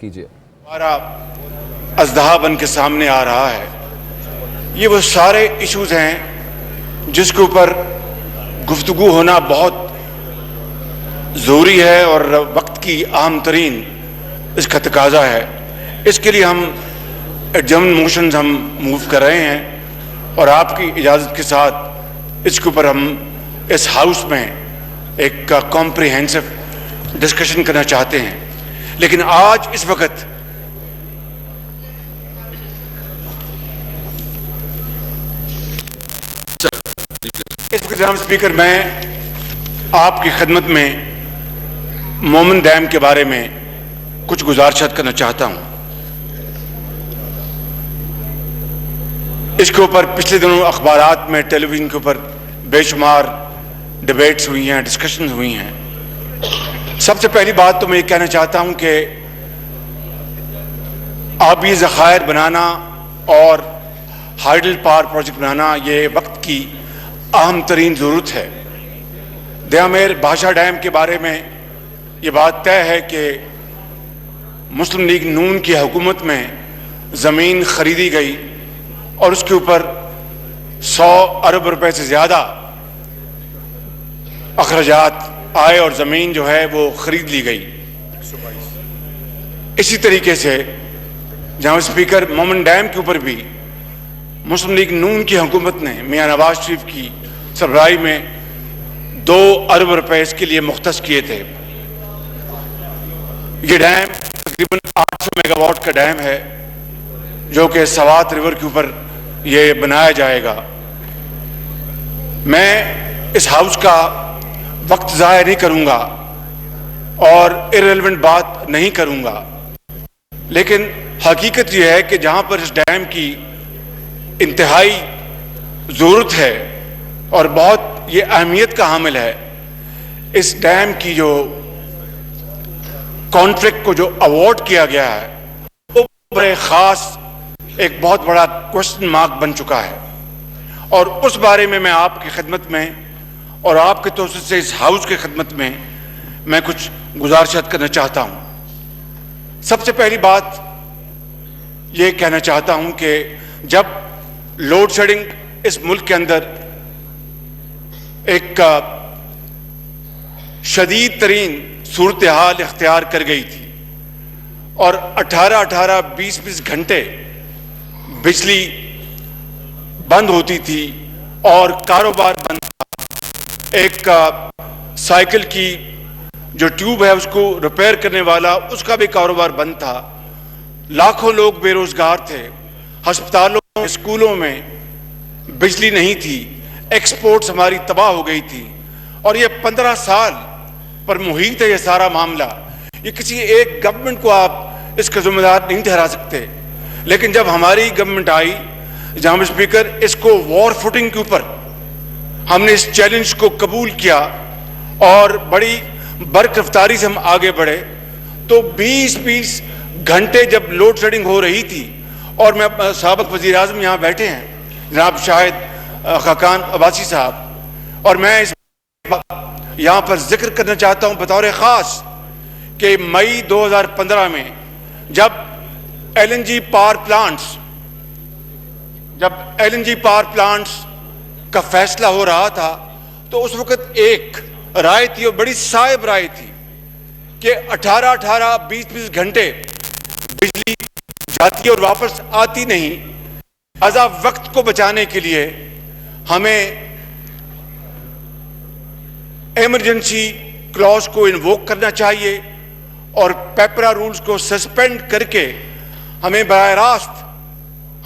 کیجیے. ہمارا ازدہا بن کے سامنے آ رہا ہے. یہ وہ سارے ایشوز ہیں جس کے اوپر گفتگو ہونا بہت ضروری ہے اور وقت کی اہم ترین اس کا تقاضا ہے. اس کے لیے ہم ایڈجرن موشنز ہم موو کر رہے ہیں اور آپ کی اجازت کے ساتھ اس کے اوپر ہم اس ہاؤس میں ایک کمپریہنسو ڈسکشن کرنا چاہتے ہیں. لیکن آج اس وقت جناب اسپیکر میں آپ کی خدمت میں مومن ڈیم کے بارے میں کچھ گزارشات کرنا چاہتا ہوں. اس کے اوپر پچھلے دنوں اخبارات میں ٹیلی ویژن کے اوپر بے شمار ڈیبیٹس ہوئی ہیں, ڈسکشنز ہوئی ہیں. سب سے پہلی بات تو میں یہ کہنا چاہتا ہوں کہ آبی ذخائر بنانا اور ہائیڈل پاور پروجیکٹ بنانا یہ وقت کی اہم ترین ضرورت ہے. دیامیر بھاشا ڈیم کے بارے میں یہ بات طے ہے کہ مسلم لیگ نون کی حکومت میں زمین خریدی گئی اور اس کے اوپر 100 ارب روپے سے زیادہ اخراجات آئے اور زمین جو ہے وہ خرید لی گئی. اسی طریقے سے جہاں اسپیکر مومن ڈیم کے اوپر بھی مسلم لیگ نون کی حکومت نے میاں نواز شریف کی سربراہی میں 2 ارب روپے اس کے لیے مختص کیے تھے. یہ ڈیم تقریباً 800 میگا واٹ کا ڈیم ہے جو کہ سوات ریور کے اوپر یہ بنایا جائے گا. میں اس ہاؤس کا وقت ضائع نہیں کروں گا اور ارریلیونٹ بات نہیں کروں گا, لیکن حقیقت یہ ہے کہ جہاں پر اس ڈیم کی انتہائی ضرورت ہے اور بہت یہ اہمیت کا حامل ہے, اس ڈیم کی جو کانٹریکٹ کو جو ایوارڈ کیا گیا ہے وہ بڑے خاص ایک بہت بڑا کوشچن مارک بن چکا ہے. اور اس بارے میں آپ کی خدمت میں اور آپ کے توسط سے اس ہاؤس کی خدمت میں میں کچھ گزارشات کرنا چاہتا ہوں. سب سے پہلی بات یہ کہنا چاہتا ہوں کہ جب لوڈ شیڈنگ اس ملک کے اندر ایک شدید ترین صورتحال اختیار کر گئی تھی اور 18-20 گھنٹے بجلی بند ہوتی تھی اور کاروبار بند تھا, ایک سائیکل کی جو ٹیوب ہے اس کو ریپیئر کرنے والا اس کا بھی کاروبار بند تھا, لاکھوں لوگ بے روزگار تھے, ہسپتالوں اسکولوں میں بجلی نہیں تھی, ایکسپورٹس ہماری تباہ ہو گئی تھی. اور یہ 15 سال پر محیط ہے یہ سارا معاملہ. یہ کسی ایک گورنمنٹ کو آپ اس کا ذمہ دار نہیں ٹھہرا سکتے, لیکن جب ہماری گورنمنٹ آئی جناب اسپیکر اس کو وار فوٹنگ کے اوپر ہم نے اس چیلنج کو قبول کیا اور بڑی برق رفتاری سے ہم آگے بڑھے. تو 20 گھنٹے جب لوڈ شیڈنگ ہو رہی تھی اور میں سابق وزیر اعظم یہاں بیٹھے ہیں جناب شاہد خاقان عباسی صاحب, اور میں اس یہاں پر ذکر کرنا چاہتا ہوں بطور خاص کہ مئی 2015 میں جب LNG پاور پلانٹس کا فیصلہ ہو رہا تھا تو اس وقت ایک رائے تھی اور بڑی صائب رائے تھی کہ 18-20 گھنٹے بجلی جاتی اور واپس آتی نہیں. لہذا وقت کو بچانے کے لیے ہمیں ایمرجنسی کلاز کو انووک کرنا چاہیے اور پیپرا رولز کو سسپینڈ کر کے ہمیں براہ راست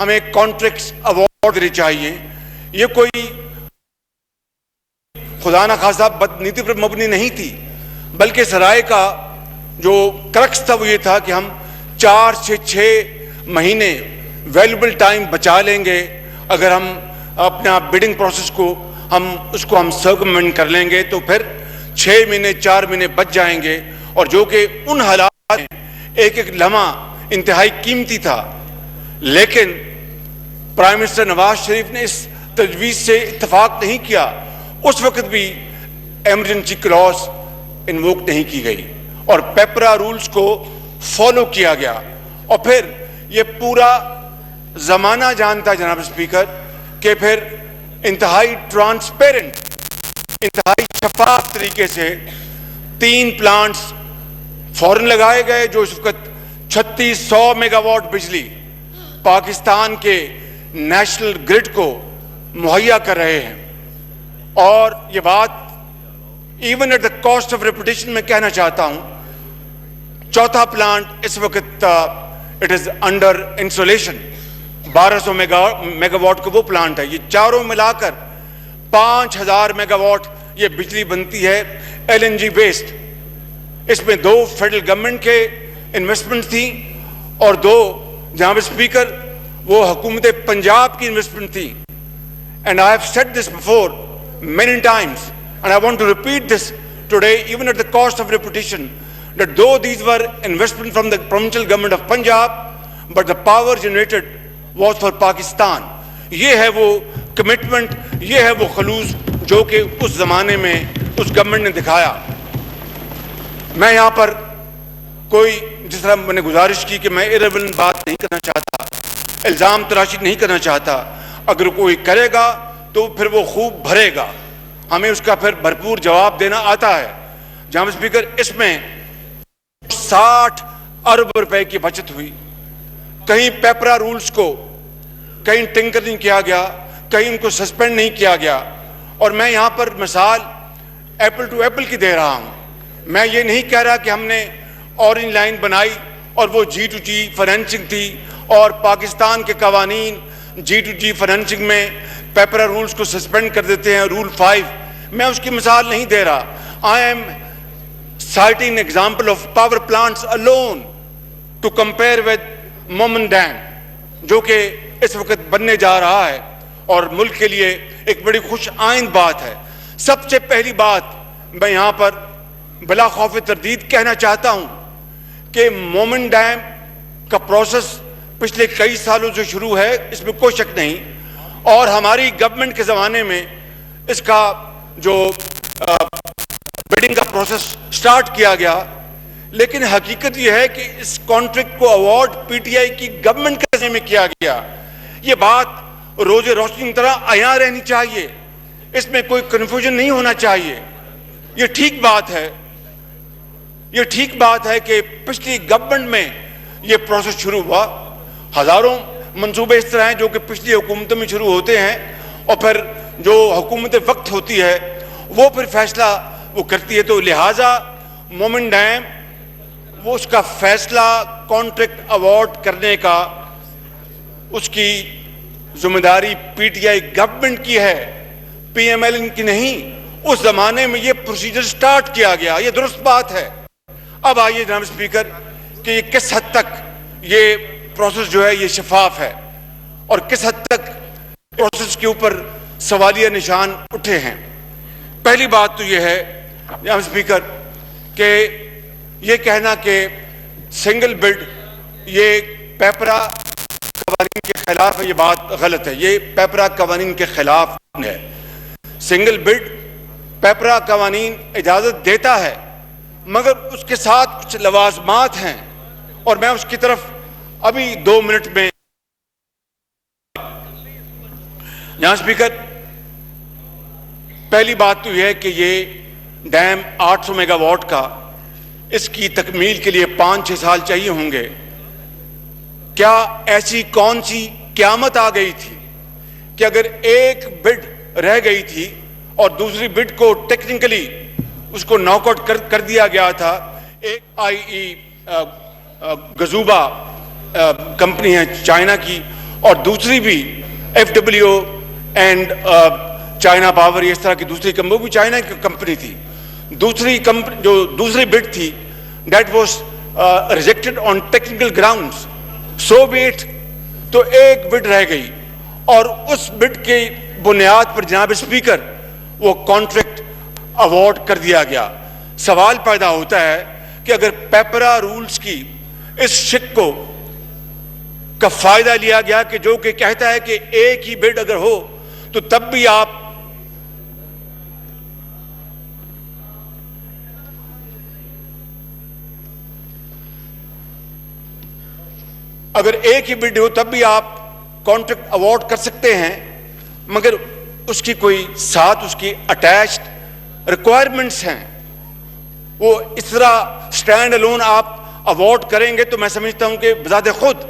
ہمیں کانٹریکٹس ایوارڈ دینے چاہیے. یہ کوئی خدا نہ خواستہ بدنیتی پر مبنی نہیں تھی, بلکہ اس رائے کا جو کرکس تھا وہ یہ تھا کہ ہم 4 سے 6 مہینے ویلیبل ٹائم بچا لیں گے اگر ہم اپنا بڈنگ پروسیس کو اس کو ہم سرکمنٹ کر لیں گے, تو پھر 6 مہینے 4 مہینے بچ جائیں گے. اور جو کہ ان حالات میں ایک لمحہ انتہائی قیمتی تھا, لیکن پرائم منسٹر نواز شریف نے اس تجویز سے اتفاق نہیں کیا. اس وقت بھی ایمرجنسی کلاز انووک نہیں کی گئی اور پیپرا رولز کو فالو کیا گیا. اور پھر یہ پورا زمانہ جانتا ہے جناب اسپیکر کہ پھر انتہائی ٹرانسپیرنٹ، انتہائی شفاف طریقے سے 3 پلانٹس فوراً لگائے گئے جو اس وقت 3600 میگا واٹ بجلی پاکستان کے نیشنل گرڈ کو مہیا کر رہے ہیں. اور یہ بات even at the cost of reputation میں کہنا چاہتا ہوں. چوتھا پلانٹ اس وقت it is under installation, 1200 megawatt کا وہ پلانٹ ہے. یہ چاروں ملا کر 5000 میگا واٹ یہ بجلی بنتی ہے LNG بیسڈ. اس میں 2 فیڈرل گورنمنٹ کے انویسٹمنٹ تھی اور 2 جناب اسپیکر وہ حکومت پنجاب کی انویسٹمنٹ تھی. And I have said this before many times, and I want to repeat this today, even at the cost of repetition, that though these were investment from the provincial government of Punjab, but the power generated was for Pakistan. یہ ہے وہ commitment, یہ ہے وہ خلوص جو کہ اس زمانے میں اس گورنمنٹ نے دکھایا. میں یہاں پر کوئی جس طرح میں نے گزارش کی کہ میں ایریلیونٹ بات نہیں کرنا چاہتا، الزام تراشی نہیں کرنا چاہتا. اگر کوئی کرے گا تو پھر وہ خوب بھرے گا، ہمیں اس کا پھر بھرپور جواب دینا آتا ہے. جناب اسپیکر اس میں 60 ارب روپے کی بچت ہوئی. کہیں پیپرا رولز کو کہیں ٹنکر نہیں کیا گیا، کہیں ان کو سسپینڈ نہیں کیا گیا. اور میں یہاں پر مثال ایپل ٹو ایپل کی دے رہا ہوں. میں یہ نہیں کہہ رہا کہ ہم نے اورنج لائن بنائی اور وہ G2G فائنینسنگ تھی اور پاکستان کے قوانین G2G فائنینسنگ میں پیپرا رولز کو سسپینڈ کر دیتے ہیں، رول 5. میں اس کی مثال نہیں دے رہا. I am citing example of power plants alone to compare with مومن ڈیم جو کہ اس وقت بننے جا رہا ہے اور ملک کے لیے ایک بڑی خوش آئند بات ہے. سب سے پہلی بات میں یہاں پر بلا خوف تردید کہنا چاہتا ہوں کہ مومن ڈیم کا پروسیس پچھلے کئی سالوں سے شروع ہے، اس میں کوئی شک نہیں. اور ہماری گورنمنٹ کے زمانے میں اس کا جو بڈنگ کا پروسیس سٹارٹ کیا گیا. لیکن حقیقت یہ ہے کہ اس کانٹریکٹ کو ایوارڈ PTI کی گورنمنٹ کے ذمہ میں کیا گیا. یہ بات روز روشنی کی طرح عیاں رہنی چاہیے، اس میں کوئی کنفیوژن نہیں ہونا چاہیے. یہ ٹھیک بات ہے، یہ ٹھیک بات ہے کہ پچھلی گورنمنٹ میں یہ پروسیس شروع ہوا. ہزاروں منصوبے اس طرح ہیں جو کہ پچھلی حکومتوں میں شروع ہوتے ہیں اور پھر جو حکومت وقت ہوتی ہے وہ پھر فیصلہ وہ کرتی ہے. تو لہٰذا مومن ڈیم وہ اس کا فیصلہ کانٹریکٹ ایوارڈ کرنے کا اس کی ذمہ داری PTI گورنمنٹ کی ہے، PMLN کی نہیں. اس زمانے میں یہ پروسیجر سٹارٹ کیا گیا، یہ درست بات ہے. اب آئیے جناب اسپیکر کہ یہ کس حد تک یہ پروسیس جو ہے یہ شفاف ہے اور کس حد تک پروسیس کے اوپر سوالیہ نشان اٹھے ہیں. پہلی بات تو یہ ہے جناب اسپیکر کہ یہ کہنا کہ سنگل بڈ یہ پیپرا قوانین کے خلاف ہے، یہ بات غلط ہے. یہ پیپرا قوانین کے خلاف ہے. سنگل بڈ پیپرا قوانین اجازت دیتا ہے مگر اس کے ساتھ کچھ لوازمات ہیں اور میں اس کی طرف ابھی 2 منٹ میں. یہاں اسپیکر پہلی بات تو یہ ہے کہ یہ ڈیم 800 میگا واٹ کا اس کی تکمیل کے لیے 5-6 سال چاہیے ہوں گے. کیا ایسی کون سی قیامت آ گئی تھی کہ اگر ایک بڈ رہ گئی تھی اور دوسری بڈ کو ٹیکنیکلی اس کو ناک آؤٹ کر دیا گیا تھا. ایک گزوبا کمپنی ہے چائنا کی اور دوسری بھی FWO اینڈ چائنا پاور، اس طرح کی دوسری کمپنی، وہ بھی چائنا کی کمپنی تھی. دوسری کمپنی جو دوسری بڈ تھی that was rejected on technical grounds. So be it. تو ایک بڈ رہ گئی اور اس بڈ کی بنیاد پر جناب اسپیکر وہ کانٹریکٹ ایوارڈ کر دیا گیا. سوال پیدا ہوتا ہے کہ اگر پیپرا رولز کی اس شک کو کا فائدہ لیا گیا کہ جو کہ کہتا ہے کہ ایک ہی بڈ اگر ہو تو تب بھی آپ اگر ایک ہی بڈ ہو تب بھی آپ کانٹریکٹ اوارڈ کر سکتے ہیں، مگر اس کی کوئی ساتھ اس کی اٹیچڈ ریکوائرمنٹس ہیں. وہ اس طرح سٹینڈ الون آپ اوارڈ کریں گے تو میں سمجھتا ہوں کہ بذات خود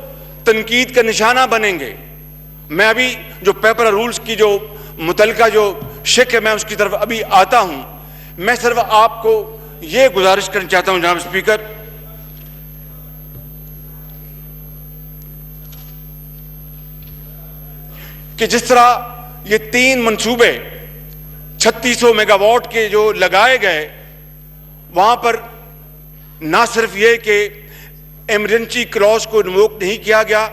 تنقید کا نشانہ بنیں گے. میں ابھی جو پیپر رولز کی جو متعلقہ جو شک ہے میں اس کی طرف ابھی آتا ہوں. میں صرف آپ کو یہ گزارش کرنا چاہتا ہوں جناب اسپیکر کہ جس طرح یہ 3 منصوبے 3600 میگا واٹ کے جو لگائے گئے، وہاں پر نہ صرف یہ کہ ایمرجنسی کلاز کو انووک نہیں کیا گیا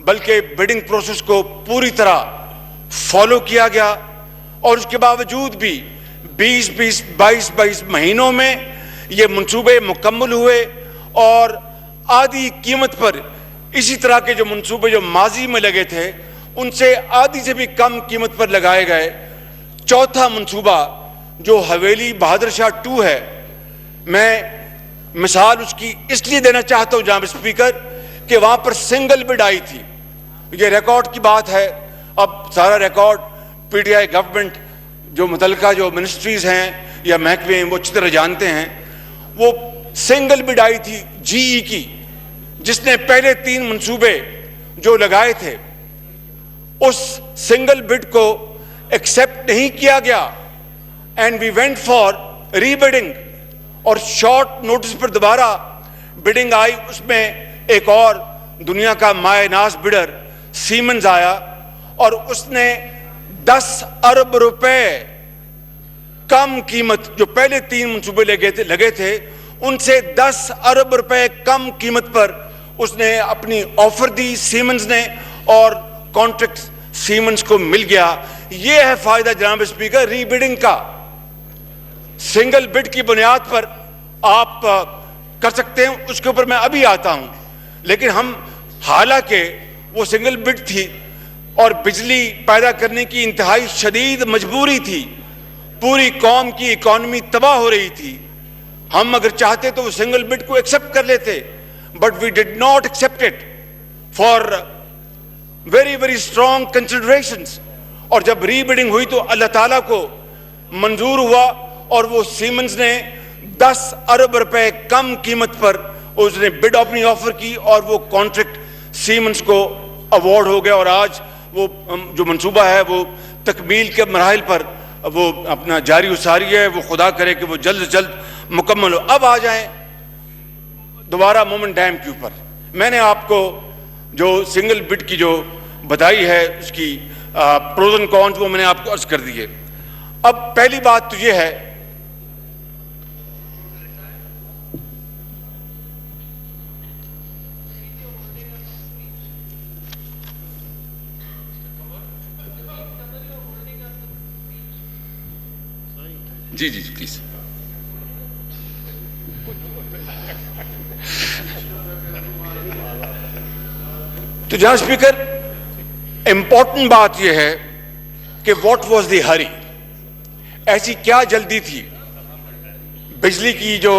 بلکہ بڈنگ پروسیس کو پوری طرح فالو کیا گیا، اور اس کے باوجود بھی 22 مہینوں میں یہ منصوبے مکمل ہوئے اور آدھی قیمت پر اسی طرح کے جو منصوبے جو ماضی میں لگے تھے ان سے آدھی سے بھی کم قیمت پر لگائے گئے. چوتھا منصوبہ جو حویلی بہادر شاہ 2 ہے، میں مثال اس کی اس لیے دینا چاہتا ہوں جناب اسپیکر کہ وہاں پر سنگل بڈ آئی تھی. یہ ریکارڈ کی بات ہے، اب سارا record P T I government جو متعلقہ جو منسٹریز ہیں یا محکمے ہیں وہ اچھی طرح جانتے ہیں. وہ سنگل بڈ آئی تھی جی ای کی، جس نے پہلے 3 منصوبے جو لگائے تھے اس سنگل بڈ کو ایکسپٹ نہیں کیا گیا، and we went for rebidding, اور شارٹ نوٹس پر دوبارہ بڈنگ آئی. اس میں ایک اور دنیا کا مایہ ناز بڈر سیمنز آیا اور اس نے 10 ارب روپے کم قیمت، جو پہلے 3 منصوبے لگے تھے ان سے 10 ارب روپے کم قیمت پر اس نے اپنی آفر دی سیمنز نے، اور کانٹریکٹ سیمنز کو مل گیا. یہ ہے فائدہ جناب اسپیکر ری بڈنگ کا. سنگل بڈ کی بنیاد پر آپ کر سکتے ہیں، اس کے اوپر میں ابھی آتا ہوں. لیکن ہم حالانکہ وہ سنگل بڈ تھی اور بجلی پیدا کرنے کی انتہائی شدید مجبوری تھی، پوری قوم کی اکانومی تباہ ہو رہی تھی، ہم اگر چاہتے تو وہ سنگل بڈ کو ایکسپٹ کر لیتے، but we did not accept it for very very strong considerations. اور جب ری بڈنگ ہوئی تو اللہ تعالیٰ کو منظور ہوا اور وہ سیمنز نے 10 ارب روپے کم قیمت پر اس نے بڈ اپنی آفر کی اور وہ کانٹریکٹ سیمنز کو ایوارڈ ہو گیا. اور آج وہ جو منصوبہ ہے وہ تکمیل کے مراحل پر وہ اپنا جاری وساری ہے. وہ خدا کرے کہ وہ جلد سے جلد مکمل ہو. اب آ جائیں دوبارہ مومن ڈیم کے اوپر. میں نے آپ کو جو سنگل بڈ کی جو بتائی ہے اس کی پروز اینڈ کونز وہ میں نے آپ کو عرض کر دی ہے. اب پہلی بات تو یہ ہے جی پلیز. تو جناب اسپیکر امپورٹنٹ بات یہ ہے کہ واٹ واز دی ہری، ایسی کیا جلدی تھی. بجلی کی جو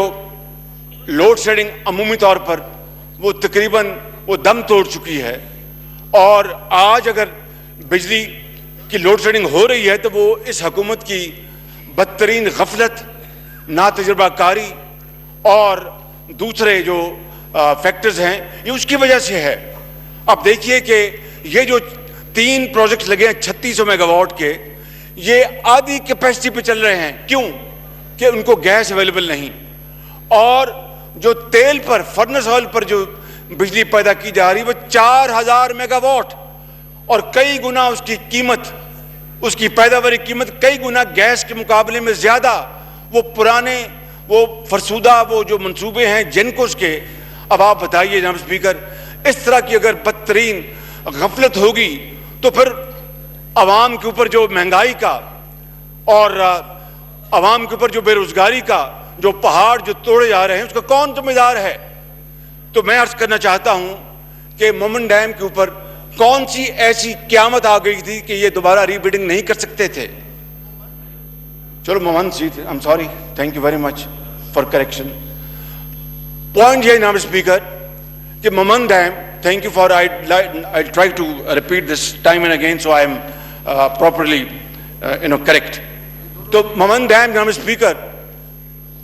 لوڈ شیڈنگ عمومی طور پر وہ تقریباً وہ دم توڑ چکی ہے، اور آج اگر بجلی کی لوڈ شیڈنگ ہو رہی ہے تو وہ اس حکومت کی بدترین غفلت، ناتجربہ کاری اور دوسرے جو فیکٹرز ہیں یہ اس کی وجہ سے ہے. اب دیکھیے کہ یہ جو 3 پروجیکٹس لگے ہیں 3600 میگا واٹ کے، یہ آدھی کیپیسٹی پہ چل رہے ہیں. کیوں؟ کہ ان کو گیس اویلیبل نہیں، اور جو تیل پر فرنس آئل پر جو بجلی پیدا کی جا رہی ہے وہ 4000 میگا واٹ، اور کئی گنا اس کی قیمت، اس کی پیداواری قیمت کئی گنا گیس کے مقابلے میں زیادہ. وہ پرانے وہ فرسودہ وہ جو منصوبے ہیں جن کو اس کے، اب آپ بتائیے جناب اسپیکر اس طرح کی اگر بدترین غفلت ہوگی تو پھر عوام کے اوپر جو مہنگائی کا اور عوام کے اوپر جو بے روزگاری کا جو پہاڑ جو توڑے جا رہے ہیں اس کا کون ذمہ دار ہے. تو میں عرض کرنا چاہتا ہوں کہ مومن ڈیم کے اوپر کون سی ایسی قیامت آ گئی تھی کہ یہ دوبارہ ری بڈنگ نہیں کر سکتے تھے. چلو مومن سی تھے، I'm sorry, thank you very much for correction. Point یہ جناب اسپیکر کہ ممن dam, thank you for, I try to repeat this time and again so I am properly correct. تو ممن ڈیم جناب اسپیکر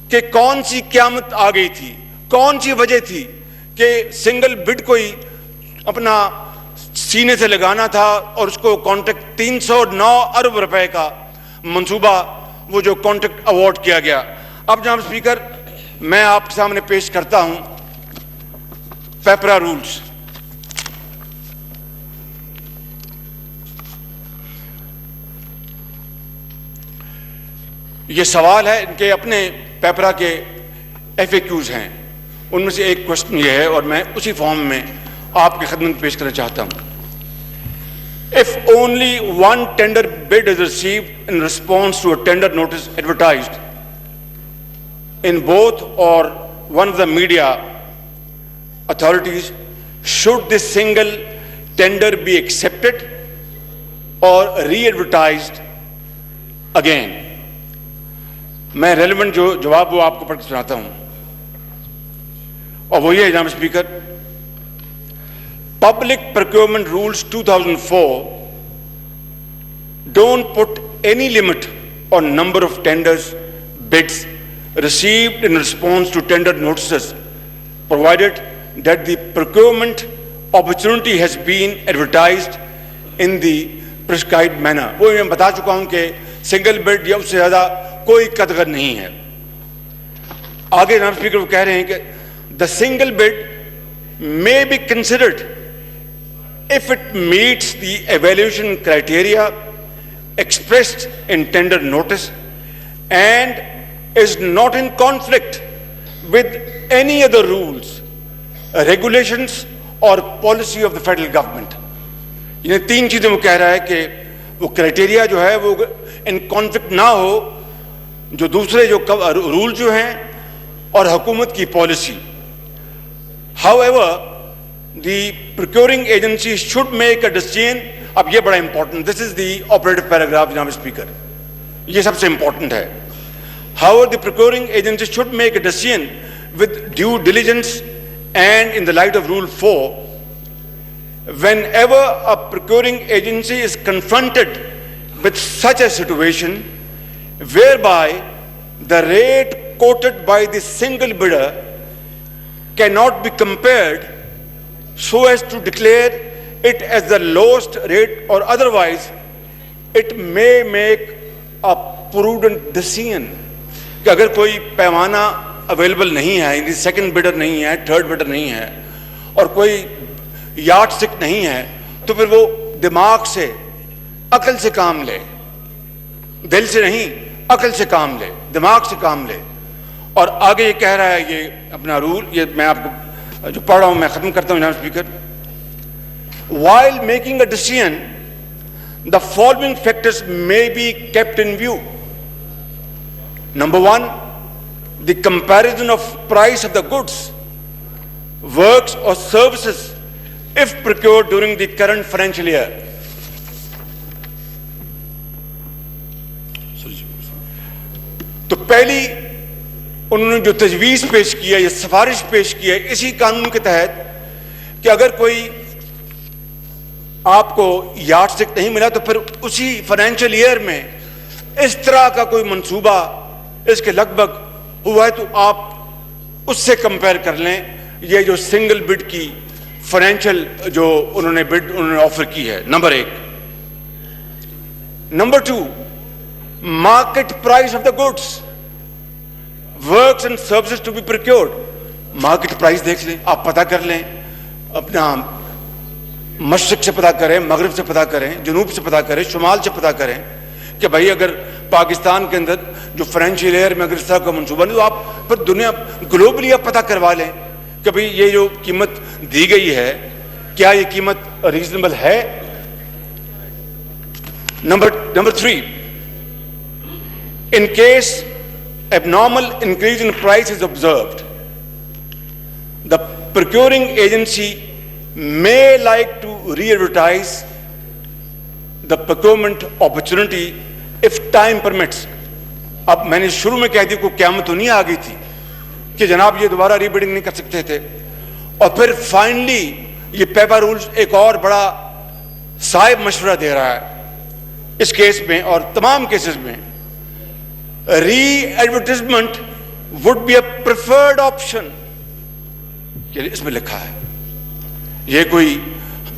کہ کون سی قیامت آ گئی تھی, کون سی وجہ تھی کہ سنگل بڈ کو ہی اپنا سینے سے لگانا تھا اور اس کو کانٹریکٹ 309 ارب روپے کا منصوبہ وہ جو کانٹریکٹ ایوارڈ کیا گیا. اب جناب اسپیکر میں آپ کے سامنے پیش کرتا ہوں پیپرا رولز. یہ سوال ہے ان کے اپنے پیپرا کے ایف اے کیوز ہیں, ان میں سے ایک کوشچن یہ ہے اور میں اسی فارم میں آپ کی خدمت پیش کرنا چاہتا ہوں. If only one tender bid is received in response to a tender notice advertised in both or one of the media authorities, should this single tender be accepted or re-advertised again? میں relevant جو جواب وہ آپ کو پڑھ کے سناتا ہوں اور وہ یہ ہے جناب speaker, Public Procurement Rules 2004 don't put any limit on number of tenders, bids received in response to tender notices, provided that the procurement opportunity has been advertised in the prescribed manner. وہ میں بتا چکا ہوں کہ single بڈ یا اس سے زیادہ کوئی قدغن نہیں ہے. آگے جناب اسپیکر وہ کہہ رہے ہیں کہ the single bid may be considered if it meets the evaluation criteria expressed in tender notice and is not in conflict with any other rules, regulations or policy of the federal government. یہ تین چیزیں وہ کہہ رہا ہے کہ وہ criteria جو ہے وہ ان کانفلکٹ نہ ہو جو دوسرے جو رول جو ہیں اور حکومت کی policy. However, the procuring agency should make a decision. اب یہ بڑا important, this is the operative paragraph جناب اسپیکر, یہ سب سے important ہے. However, the procuring agency should make a decision with due diligence and in the light of Rule 4. Whenever a procuring agency is confronted with such a situation whereby the rate quoted by the single bidder cannot be compared so as to declare it as the lowest rate or otherwise, it may make a prudent decision. کہ اگر کوئی پیمانہ available نہیں ہے, یعنی second بڈر نہیں ہے, third بڈر نہیں ہے اور کوئی یارڈ سٹک نہیں ہے, تو پھر وہ دماغ سے عقل سے کام لے, دل سے نہیں عقل سے کام لے, دماغ سے کام لے. اور آگے یہ کہہ رہا ہے یہ اپنا رول, یہ میں آپ کو جو پڑھ رہا ہوں میں ختم کرتا ہوں جناب speaker. While making a decision, the following factors may be kept in view. Number one, the comparison of price of the goods, works or services if procured during the current financial year. تو پہلی انہوں نے جو تجویز پیش کیا یا سفارش پیش کیا اسی قانون کے تحت کہ اگر کوئی آپ کو یارڈ سٹک نہیں ملا تو پھر اسی فائنینشیل ایئر میں اس طرح کا کوئی منصوبہ اس کے لگ بھگ ہوا ہے تو آپ اس سے کمپیئر کر لیں یہ جو سنگل بڈ کی فائنینشیل جو انہوں نے آفر کی ہے. نمبر ایک. Number two, market price of the goods, works and services to be procured. market price دیکھ لیں, آپ پتہ کر لیں, اپنا مشرق سے پتہ کریں, مغرب سے پتہ کریں, جنوب سے پتہ کریں, شمال سے پتہ کریں کہ بھائی اگر پاکستان کے اندر جو فائنینشیل ایئر میں اگر اس طرح کا منصوبہ نہیں تو آپ پھر دنیا گلوبلی آپ پتہ کروا لیں کہ بھئی یہ جو قیمت دی گئی ہے کیا یہ قیمت ریزنبل ہے. Number 3, in case abnormal increase in price is observed, the procuring agency may like to re-advertise the procurement opportunity if time permits. اب میں نے شروع میں کہہ دی کوئی قیامت تو نہیں آ گئی تھی کہ جناب یہ دوبارہ ری بڈنگ نہیں کر سکتے تھے, اور پھر فائنلی یہ پیپر رولز ایک اور بڑا صائب مشورہ دے رہا ہے اس کیس میں اور تمام کیسز میں. Readvertisement would be a preferred option. اس میں لکھا ہے. یہ کوئی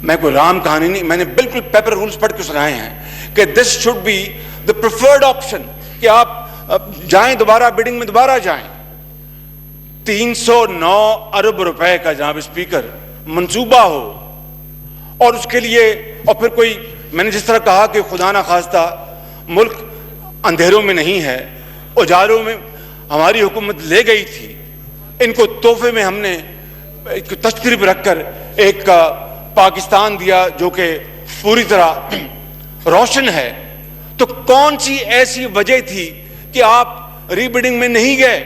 میں کوئی رام کہانی نہیں, میں نے بالکل پیپر رولز پڑھ کے سنائے ہیں کہ this should be the preferred option, کہ آپ جائیں دوبارہ بڈنگ میں دوبارہ جائیں. 309 ارب روپے کا جناب اسپیکر منصوبہ ہو اور اس کے لیے, اور پھر کوئی, میں نے جس طرح کہا کہ خدا نہ خواستہ ملک اندھیروں میں نہیں ہے, اجالوں میں ہماری حکومت لے گئی تھی, ان کو تحفے میں ہم نے تشریف رکھ کر ایک پاکستان دیا جو کہ پوری طرح روشن ہے. تو کون سی ایسی وجہ تھی کہ آپ ری بڈنگ میں نہیں گئے؟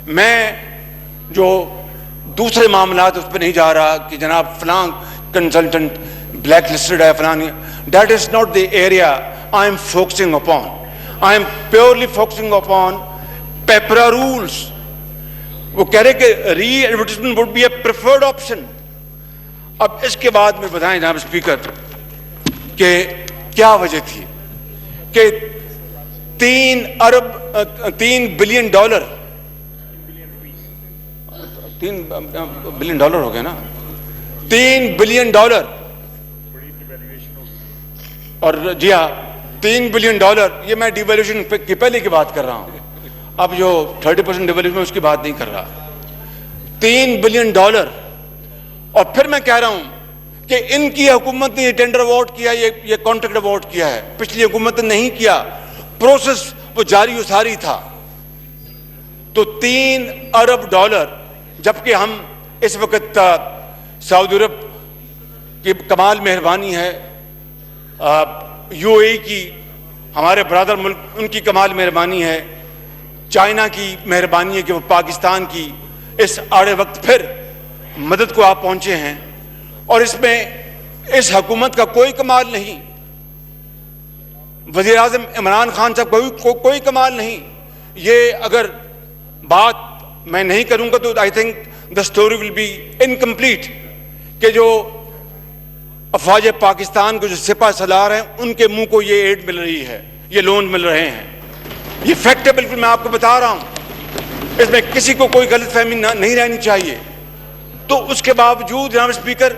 میں جو دوسرے معاملات اس پہ نہیں جا رہا کہ جناب فلاں کنسلٹنٹ بلیک لسٹڈ ہے فلاں, that is not the area I am focusing upon. I am purely focusing upon PPRA rules. وہ کہہ رہے کہ readvertisement would be a preferred option. اب اس کے بعد میں بتائیں جناب اسپیکر کہ کیا وجہ تھی کہ 3 بلین ڈالر, 3 بلین ڈالر ہو گیا نا, 3 بلین ڈالر, اور جی ہاں 3 بلین ڈالر. یہ میں ڈیویلیوشن کی پہلے کی بات کر رہا ہوں, اب جو 30% ڈیویلیوشن اس کی بات نہیں کر رہا. 3 بلین ڈالر. اور پھر میں کہہ رہا ہوں کہ ان کی حکومت نے یہ ٹینڈر اوارڈ کیا, یہ کانٹریکٹ اوارڈ کیا ہے, پچھلی حکومت نے نہیں کیا. پروسیس وہ جاری و ساری تھا. تو 3 ارب ڈالر, جبکہ ہم اس وقت سعودی عرب کی کمال مہربانی ہے, یو اے کی ہمارے برادر ملک ان کی کمال مہربانی ہے, چائنا کی مہربانی ہے کہ وہ پاکستان کی اس آڑے وقت پھر مدد کو آپ پہنچے ہیں, اور اس میں اس حکومت کا کوئی کمال نہیں, وزیر اعظم عمران خان صاحب کوئی کمال نہیں. یہ اگر بات میں نہیں کروں گا تو I think the story will be incomplete, کہ جو افواج پاکستان کو جو سپہ سالار ہیں ان کے منہ کو یہ ایڈ مل رہی ہے, یہ لون مل رہے ہیں. یہ فیکٹ ہے, بالکل میں آپ کو بتا رہا ہوں, اس میں کسی کو کوئی غلط فہمی نہیں رہنی چاہیے. تو اس کے باوجود جناب اسپیکر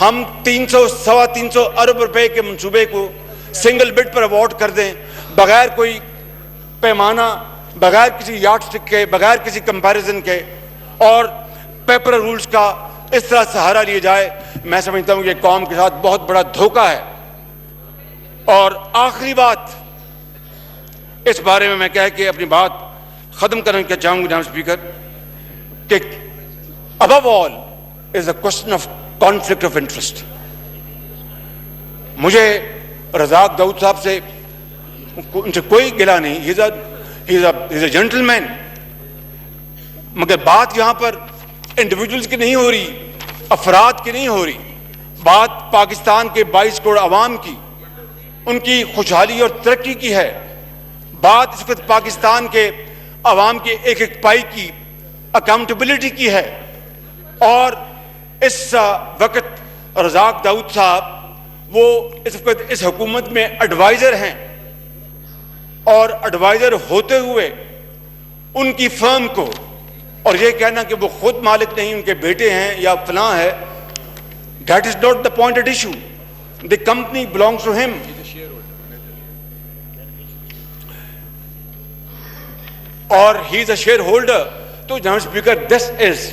ہم 300 ارب روپے کے منصوبے کو سنگل بڈ پر اوارڈ کر دیں, بغیر کوئی پیمانہ, بغیر کسی یارڈ اسٹک کے, بغیر کسی کمپیریزن کے, اور پیپر رولز کا اس طرح سہارا لیے جائے. میں سمجھتا ہوں کہ قوم کے ساتھ بہت بڑا دھوکہ ہے. اور آخری بات اس بارے میں کہہ کے اپنی بات ختم کرنا چاہوں گا جناب اسپیکر, کہ above all is a question of conflict of interest. مجھے رزاق داؤد صاحب سے ان سے کوئی گلہ نہیں, he is a gentleman, مگر بات یہاں پر انڈیویجولز کی نہیں ہو رہی, افراد کی نہیں ہو رہی, بات پاکستان کے 22 کروڑ عوام کی, ان کی خوشحالی اور ترقی کی ہے. بات اس وقت پاکستان کے عوام کے ایک ایک پائی کی اکاؤنٹیبلٹی کی ہے. اور اس وقت رزاق داؤد صاحب وہ اس وقت اس حکومت میں ایڈوائزر ہیں, اور ایڈوائزر ہوتے ہوئے ان کی فرم کو, اور یہ کہنا کہ وہ خود مالک نہیں, ان کے بیٹے ہیں یا فلاں ہے, that is not the point at issue. The company belongs to him. اور he is a shareholder. تو جناب speaker, this is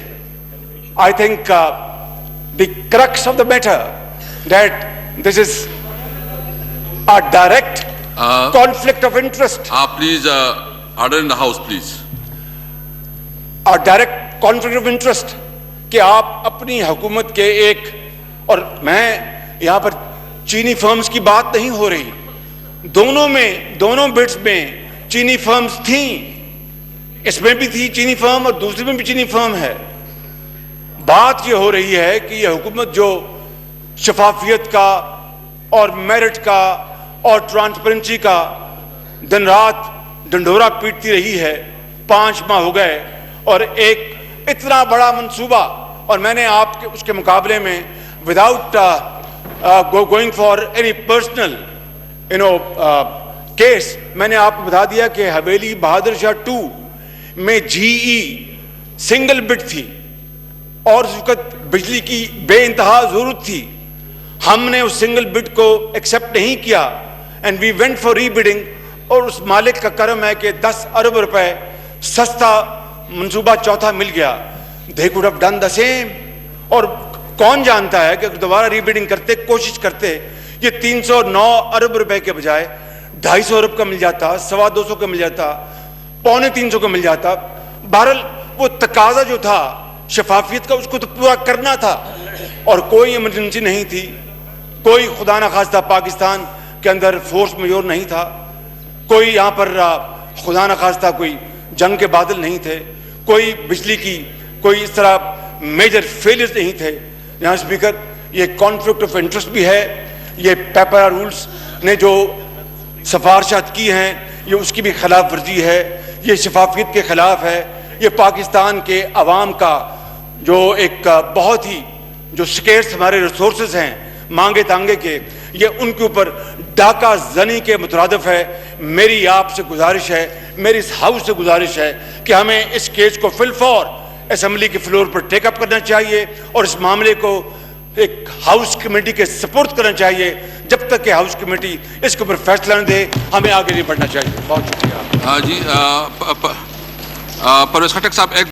I think the crux of the matter, that this is a direct conflict of interest. Please, order in the house, please. A direct conflict of interest کہ آپ اپنی حکومت کے ایک, اور میں یہاں پر چینی فرمز کی بات نہیں ہو رہی, دونوں بٹس میں چینی فرمز تھیں, اس میں بھی تھی چینی فرم اور دوسری میں بھی چینی فرم ہے. بات یہ ہو رہی ہے کہ یہ حکومت جو شفافیت کا اور میرٹ کا اور ٹرانسپیرنسی کا دن رات ڈنڈورا پیٹتی رہی ہے, 5 ماہ ہو گئے, اور ایک اتنا بڑا منصوبہ اور میں نے آپ کے اس کے مقابلے میں without going for any personal case میں نے آپ کو بتا دیا کہ حویلی بہادر شاہ 2 میں جی ای سنگل بٹ تھی اور اس وقت بجلی کی بے انتہا ضرورت تھی. ہم نے اس سنگل بٹ کو ایکسیپٹ نہیں کیا and we went for rebidding, اور اس مالک کا کرم ہے کہ 10 ارب روپے سستا منصوبہ چوتھا مل گیا. they could have done the same. اور کون جانتا ہے کہ اگر دوبارہ ری بڈنگ کرتے, کوشش کرتے, یہ 309 ارب روپے کے بجائے 250 ارب کا مل جاتا, 250 کا مل جاتا, 350 کا مل جاتا. بہرحال وہ تقاضا جو تھا شفافیت کا, اس کو تو پورا کرنا تھا, اور کوئی ایمرجنسی نہیں تھی, کوئی خدا نخواستہ پاکستان کے اندر فورس میجور نہیں تھا, کوئی یہاں پر خدا نخواستہ کوئی جنگ کے بادل نہیں تھے, کوئی بجلی کی کوئی اس طرح میجر فیلئرز نہیں تھے. یہاں اسپیکر, یہ کانفلکٹ آف انٹرسٹ بھی ہے, یہ پیپرا رولز نے جو سفارشات کی ہیں یہ اس کی بھی خلاف ورزی ہے, یہ شفافیت کے خلاف ہے, یہ پاکستان کے عوام کا جو ایک بہت ہی جو سکیرس ہمارے ریسورسز ہیں مانگے تانگے کے, یہ ان کے اوپر ڈاکہ زنی کے مترادف ہے. میری آپ سے گزارش ہے, میری اس ہاؤس سے گزارش ہے کہ ہمیں اس کیس کو فی الفور اسمبلی کے فلور پر ٹیک اپ کرنا چاہیے اور اس معاملے کو ایک ہاؤس کمیٹی کے سپورٹ کرنا چاہیے. جب تک کہ ہاؤس کمیٹی اس کے اوپر فیصلہ نہ دے ہمیں آگے نہیں بڑھنا چاہیے. بہت شکریہ. جی پرویز خٹک صاحب, ایک